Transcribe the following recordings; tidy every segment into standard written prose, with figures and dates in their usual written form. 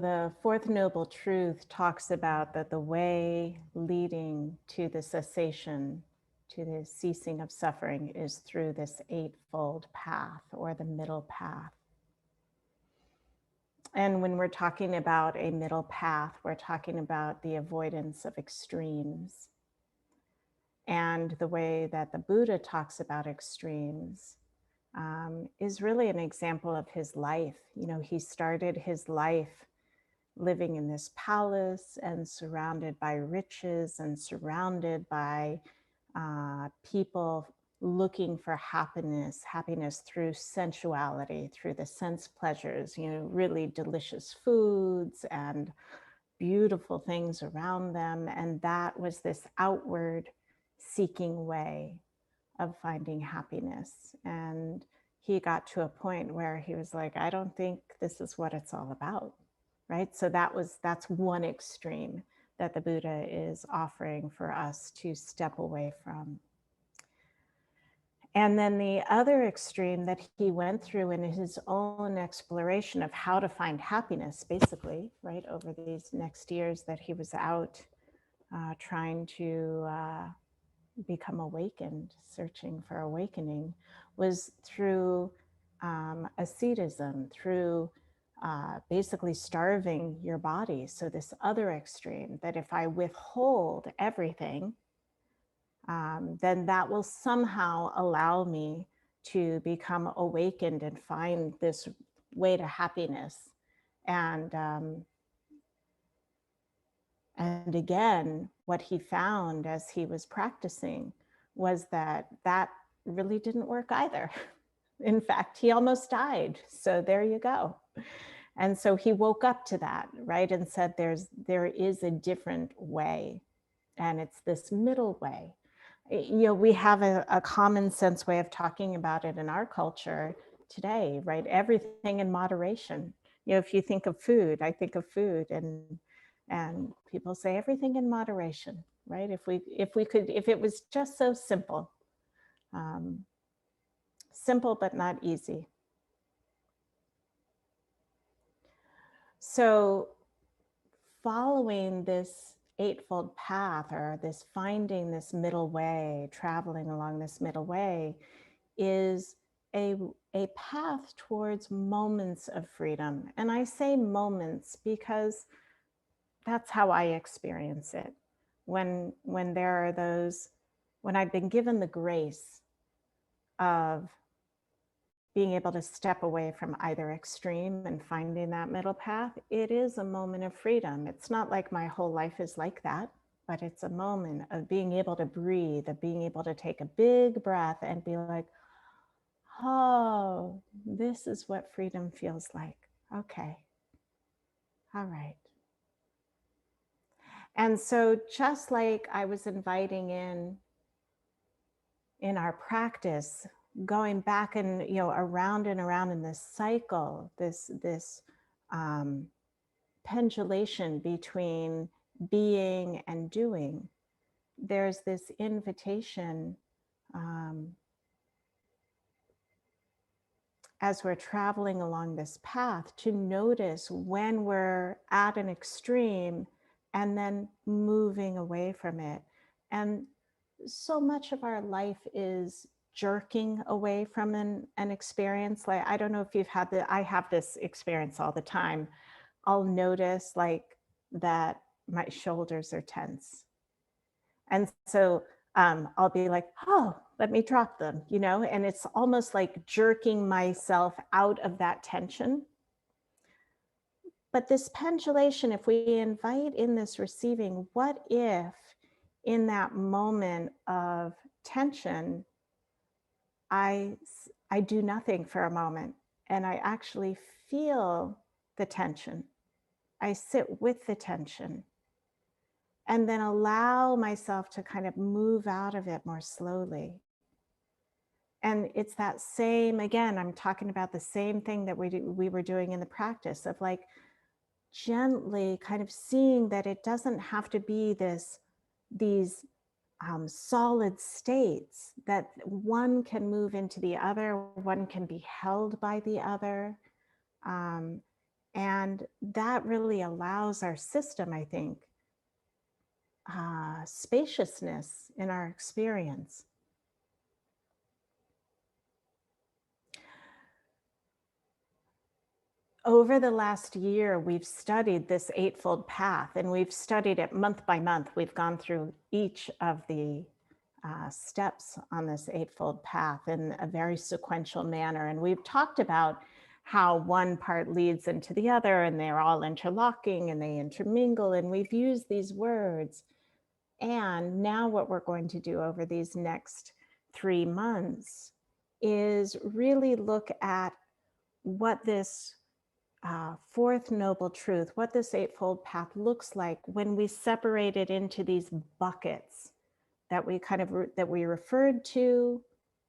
the fourth noble truth talks about that the way leading to the cessation, to the ceasing of suffering, is through this eightfold path, or the middle path. And when we're talking about a middle path, we're talking about the avoidance of extremes. And the way that the Buddha talks about extremes is really an example of his life. You know, he started his life living in this palace and surrounded by riches and surrounded by people looking for happiness through sensuality, through the sense pleasures, you know, really delicious foods and beautiful things around them. And that was this outward seeking way of finding happiness. And he got to a point where he was like, I don't think this is what it's all about, right? So that's one extreme that the Buddha is offering for us to step away from. And then the other extreme that he went through in his own exploration of how to find happiness, basically, right, over these next years that he was out trying to become awakened, searching for awakening, was through asceticism, through basically starving your body. So this other extreme, that if I withhold everything, then that will somehow allow me to become awakened and find this way to happiness. And again, what he found as he was practicing was that that really didn't work either. In fact, he almost died. So there you go. And so he woke up to that, right? And said, there is a different way. And it's this middle way. You know, we have a common sense way of talking about it in our culture today, right? Everything in moderation. You know, if you think of food, I think of food, and people say everything in moderation, right? If it was just so simple, simple but not easy. So following this eightfold path, or this finding this middle way, traveling along this middle way, is a path towards moments of freedom. And I say moments because that's how I experience it. When there are those, when I've been given the grace of being able to step away from either extreme and finding that middle path, it is a moment of freedom. It's not like my whole life is like that, but it's a moment of being able to breathe, of being able to take a big breath and be like, oh, this is what freedom feels like. Okay. All right. And so just like I was inviting in our practice, going back and, you know, around and around in this cycle, this pendulation between being and doing, there's this invitation as we're traveling along this path to notice when we're at an extreme and then moving away from it. And so much of our life is jerking away from an experience. Like, I don't know if you've had I have this experience all the time. I'll notice like that my shoulders are tense. And so I'll be like, oh, let me drop them, you know, and it's almost like jerking myself out of that tension. But this pendulation, if we invite in this receiving, what if in that moment of tension, I do nothing for a moment and I actually feel the tension. I sit with the tension and then allow myself to kind of move out of it more slowly. And it's that same, again, I'm talking about the same thing that we were doing in the practice of like gently kind of seeing that it doesn't have to be these solid states, that one can move into the other, one can be held by the other. And that really allows our system, I think, spaciousness in our experience. Over the last year, we've studied this Eightfold Path, and we've studied it month by month. We've gone through each of the steps on this Eightfold Path in a very sequential manner. And we've talked about how one part leads into the other, and they're all interlocking and they intermingle. And we've used these words. And now what we're going to do over these next 3 months is really look at what this fourth noble truth, what this Eightfold Path looks like when we separate it into these buckets that we that we referred to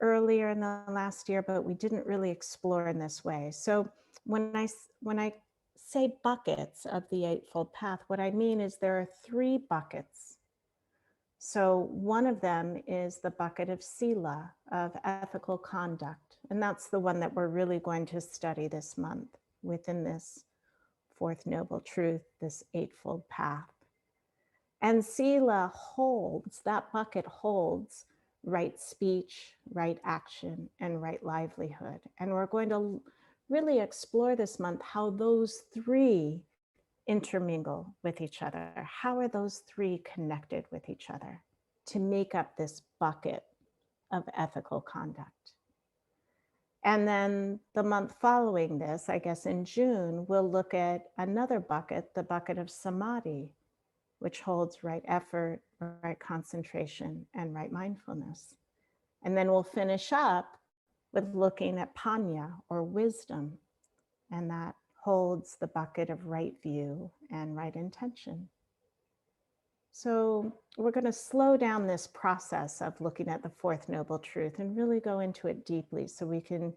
earlier in the last year, but we didn't really explore in this way. So when I say buckets of the Eightfold Path, what I mean is there are 3 buckets. So one of them is the bucket of Sila, of ethical conduct. And that's the one that we're really going to study this month within this fourth noble truth, this Eightfold Path. And Sila holds, that bucket holds right speech, right action, and right livelihood. And we're going to really explore this month how those 3 intermingle with each other. How are those 3 connected with each other to make up this bucket of ethical conduct? And then the month following this, I guess in June, we'll look at another bucket, the bucket of samadhi, which holds right effort, right concentration, and right mindfulness. And then we'll finish up with looking at panya, or wisdom, and that holds the bucket of right view and right intention. So we're going to slow down this process of looking at the fourth noble truth and really go into it deeply so we can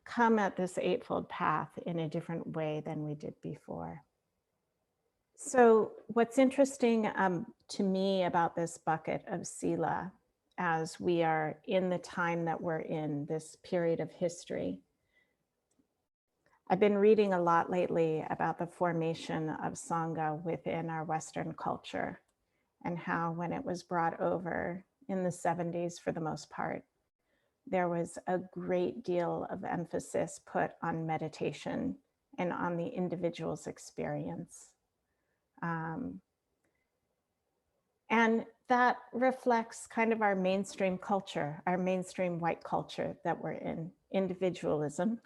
come at this Eightfold Path in a different way than we did before. So what's interesting to me about this bucket of Sila, as we are in the time that we're in, this period of history, I've been reading a lot lately about the formation of Sangha within our Western culture, and how when it was brought over in the 70s, for the most part, there was a great deal of emphasis put on meditation and on the individual's experience. And that reflects kind of our mainstream culture, our mainstream white culture that we're in, individualism,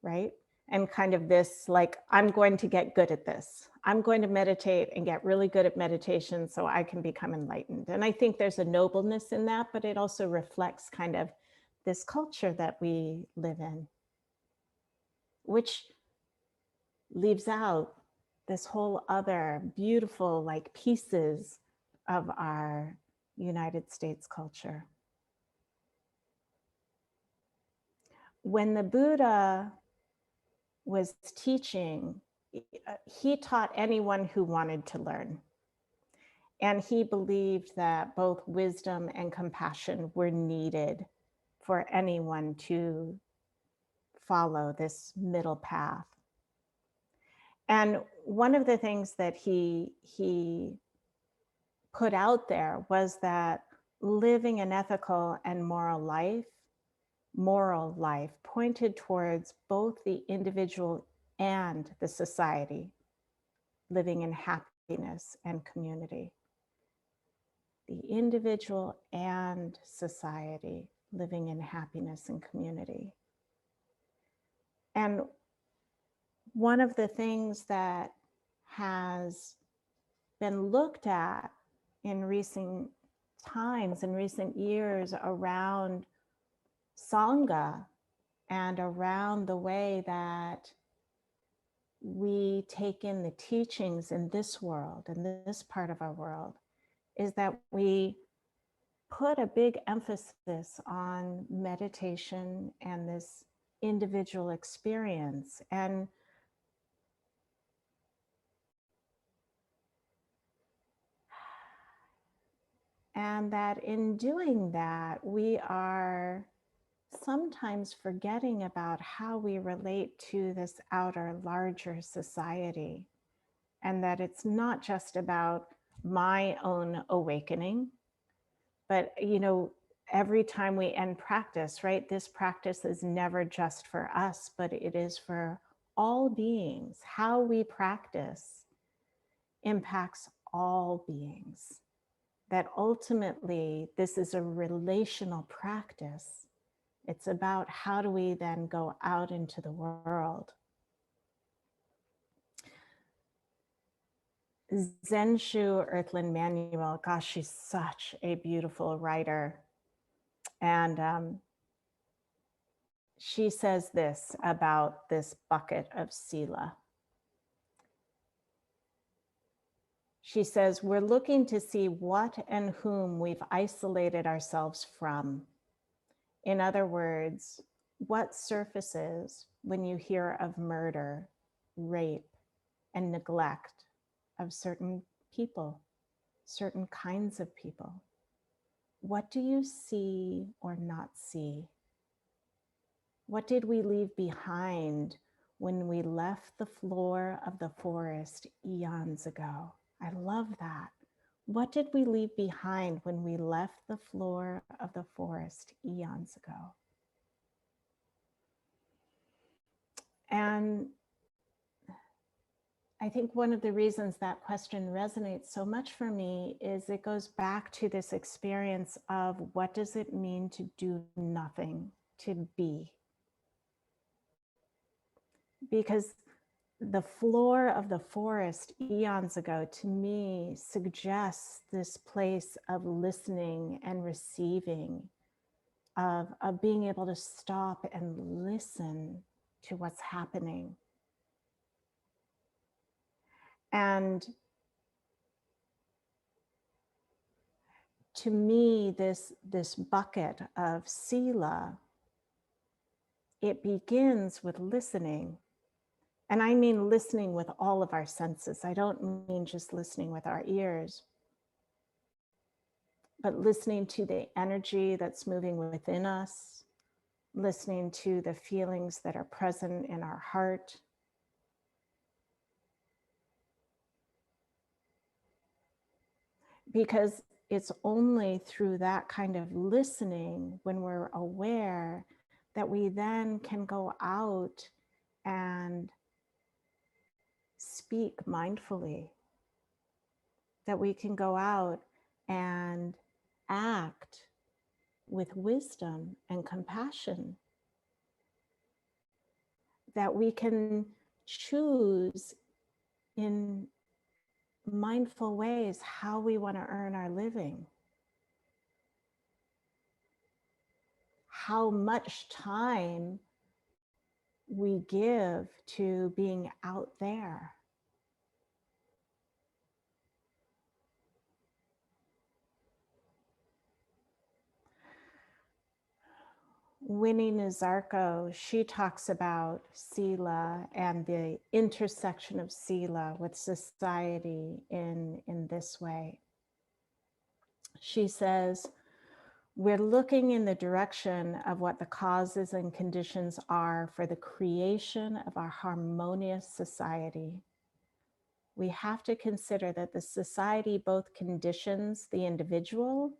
right? And kind of this, like, I'm going to get good at this. I'm going to meditate and get really good at meditation so I can become enlightened. And I think there's a nobleness in that, but it also reflects kind of this culture that we live in, which leaves out this whole other beautiful, like, pieces of our United States culture. When the Buddha was teaching, he taught anyone who wanted to learn. And he believed that both wisdom and compassion were needed for anyone to follow this middle path. And one of the things that he put out there was that living an ethical and moral life pointed towards both the individual and the society, living in happiness and community. The individual and society, living in happiness and community. And one of the things that has been looked at in recent times, in recent years, around Sangha and around the way that we take in the teachings in this world, in this part of our world, is that we put a big emphasis on meditation and this individual experience. And that in doing that, we are sometimes forgetting about how we relate to this outer, larger society, and that it's not just about my own awakening, but, every time we end practice, right? This practice is never just for us, but it is for all beings. How we practice impacts all beings. That ultimately, this is a relational practice. It's about how do we then go out into the world. Zenshu Earthland Manuel, gosh, she's such a beautiful writer. And she says this about this bucket of Sila. She says, we're looking to see what and whom we've isolated ourselves from. In other words, what surfaces when you hear of murder, rape, and neglect of certain people, certain kinds of people? What do you see or not see? What did we leave behind when we left the floor of the forest eons ago? I love that. What did we leave behind when we left the floor of the forest eons ago? And I think one of the reasons that question resonates so much for me is it goes back to this experience of what does it mean to do nothing, to be? Because the floor of the forest eons ago, to me, suggests this place of listening and receiving, of being able to stop and listen to what's happening. And to me, this bucket of Sila, it begins with listening. And I mean listening with all of our senses. I don't mean just listening with our ears, but listening to the energy that's moving within us, listening to the feelings that are present in our heart. Because it's only through that kind of listening, when we're aware, that we then can go out and speak mindfully, that we can go out and act with wisdom and compassion, that we can choose in mindful ways how we want to earn our living, how much time we give to being out there. Winnie Nazarko, she talks about Sila and the intersection of Sila with society in this way. She says, we're looking in the direction of what the causes and conditions are for the creation of a harmonious society. We have to consider that the society both conditions the individual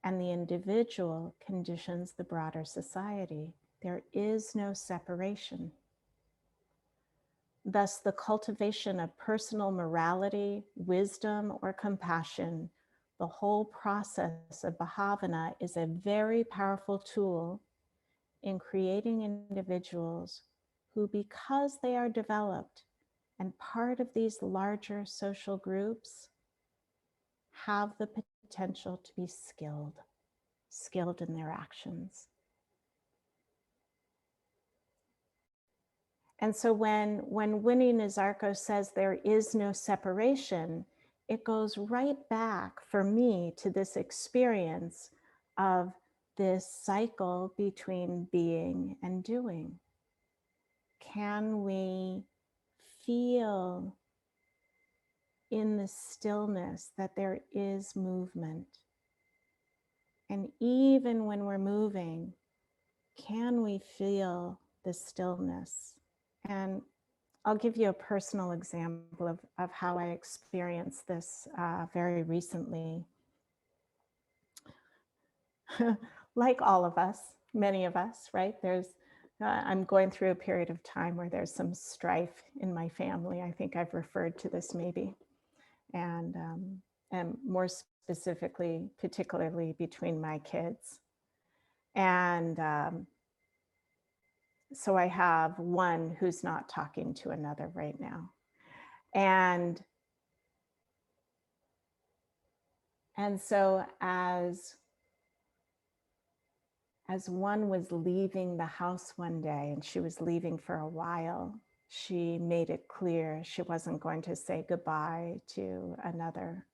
and the individual conditions the broader society. There is no separation. Thus, the cultivation of personal morality, wisdom, or compassion, the whole process of Bhavana is a very powerful tool in creating individuals who, because they are developed and part of these larger social groups, have the potential to be skilled in their actions. And so when Winnie Nazarko says there is no separation, it goes right back for me to this experience of this cycle between being and doing. Can we feel in the stillness that there is movement? And even when we're moving, can we feel the stillness? And I'll give you a personal example of how I experienced this very recently. Like all of us, many of us, right? I'm going through a period of time where there's some strife in my family. I think I've referred to this maybe. And more specifically, particularly between my kids. And so I have one who's not talking to another right now. And so as one was leaving the house one day, and she was leaving for a while, she made it clear she wasn't going to say goodbye to another.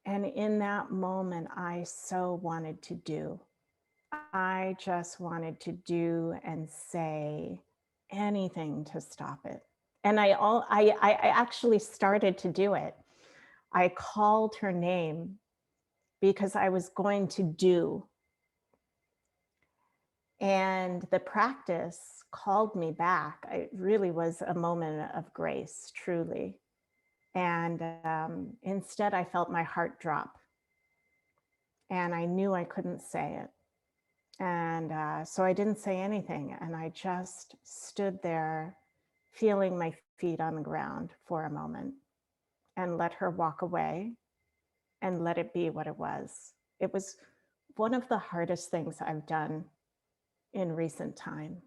And in that moment, I so wanted to do. I just wanted to do and say anything to stop it. And I actually started to do it. I called her name because I was going to do. And the practice called me back. It really was a moment of grace, truly. And instead, I felt my heart drop. And I knew I couldn't say it. And so I didn't say anything. And I just stood there feeling my feet on the ground for a moment and let her walk away and let it be what it was. It was one of the hardest things I've done in recent time.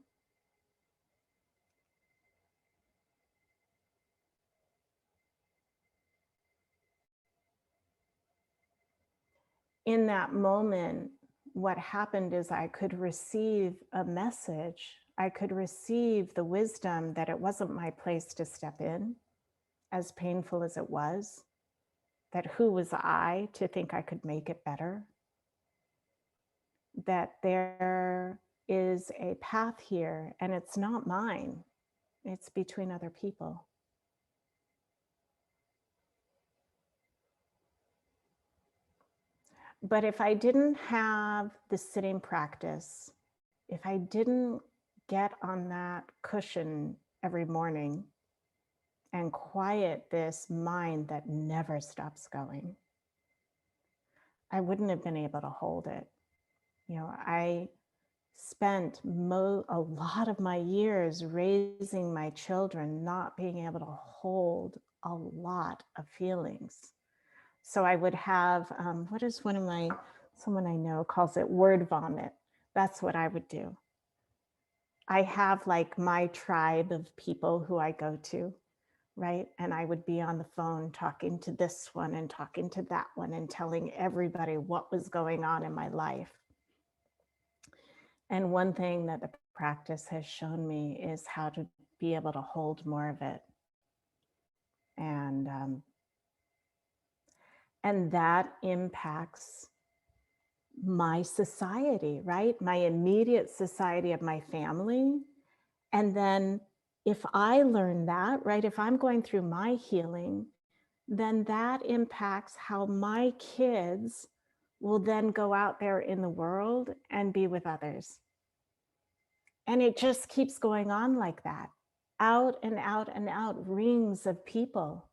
In that moment, what happened is I could receive a message. I could receive the wisdom that it wasn't my place to step in, as painful as it was, that who was I to think I could make it better, that there is a path here and it's not mine, it's between other people. But if I didn't have the sitting practice, if I didn't get on that cushion every morning and quiet this mind that never stops going, I wouldn't have been able to hold it. You know, I spent a lot of my years raising my children, not being able to hold a lot of feelings. So I would have, what is someone I know calls it word vomit. That's what I would do. I have like my tribe of people who I go to, right? And I would be on the phone talking to this one and talking to that one and telling everybody what was going on in my life. And one thing that the practice has shown me is how to be able to hold more of it. And that impacts my society, right? My immediate society of my family. And then if I learn that, right, if I'm going through my healing, then that impacts how my kids will then go out there in the world and be with others. And it just keeps going on like that, out and out and out, rings of people.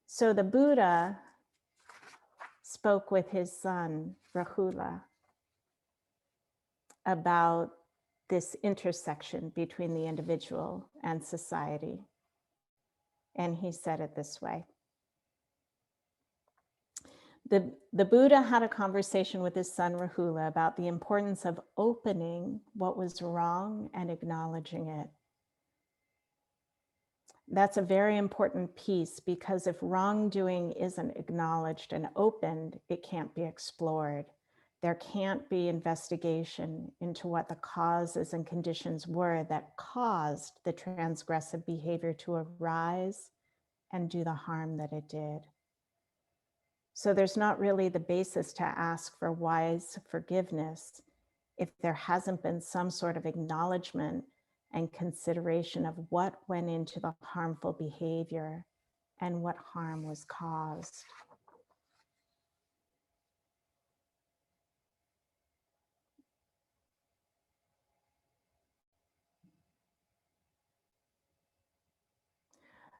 So the Buddha spoke with his son, Rahula, about this intersection between the individual and society. And he said it this way. The Buddha had a conversation with his son Rahula about the importance of opening what was wrong and acknowledging it. That's a very important piece, because if wrongdoing isn't acknowledged and opened, it can't be explored. There can't be investigation into what the causes and conditions were that caused the transgressive behavior to arise and do the harm that it did. So there's not really the basis to ask for wise forgiveness if there hasn't been some sort of acknowledgement and consideration of what went into the harmful behavior and what harm was caused.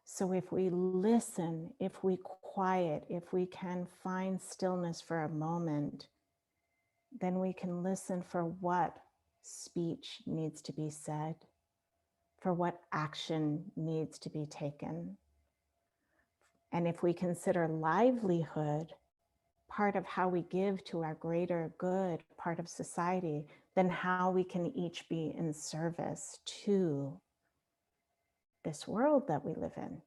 So if we listen, if we quiet, if we can find stillness for a moment, then we can listen for what speech needs to be said, for what action needs to be taken. And if we consider livelihood part of how we give to our greater good, part of society, then how we can each be in service to this world that we live in.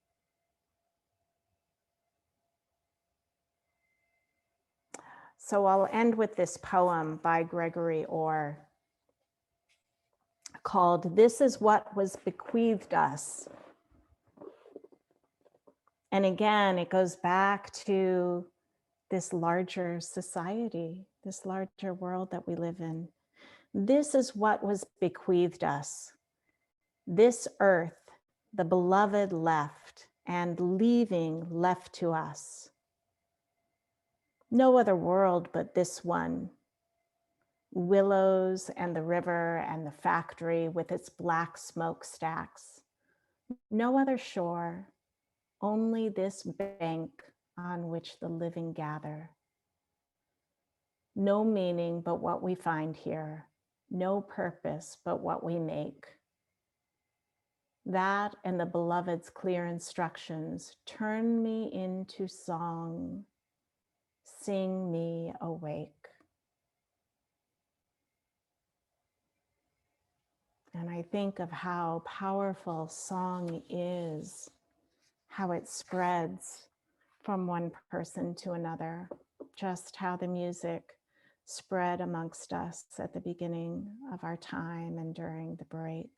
So I'll end with this poem by Gregory Orr called "This is What Was Bequeathed Us." And again, it goes back to this larger society, this larger world that we live in. This is what was bequeathed us. This earth, the beloved left, and leaving left to us. No other world but this one. Willows and the river and the factory with its black smokestacks. No other shore, only this bank on which the living gather. No meaning but what we find here, no purpose but what we make. That and the beloved's clear instructions turn me into song, sing me awake. And I think of how powerful song is, how it spreads from one person to another, just how the music spread amongst us at the beginning of our time and during the break.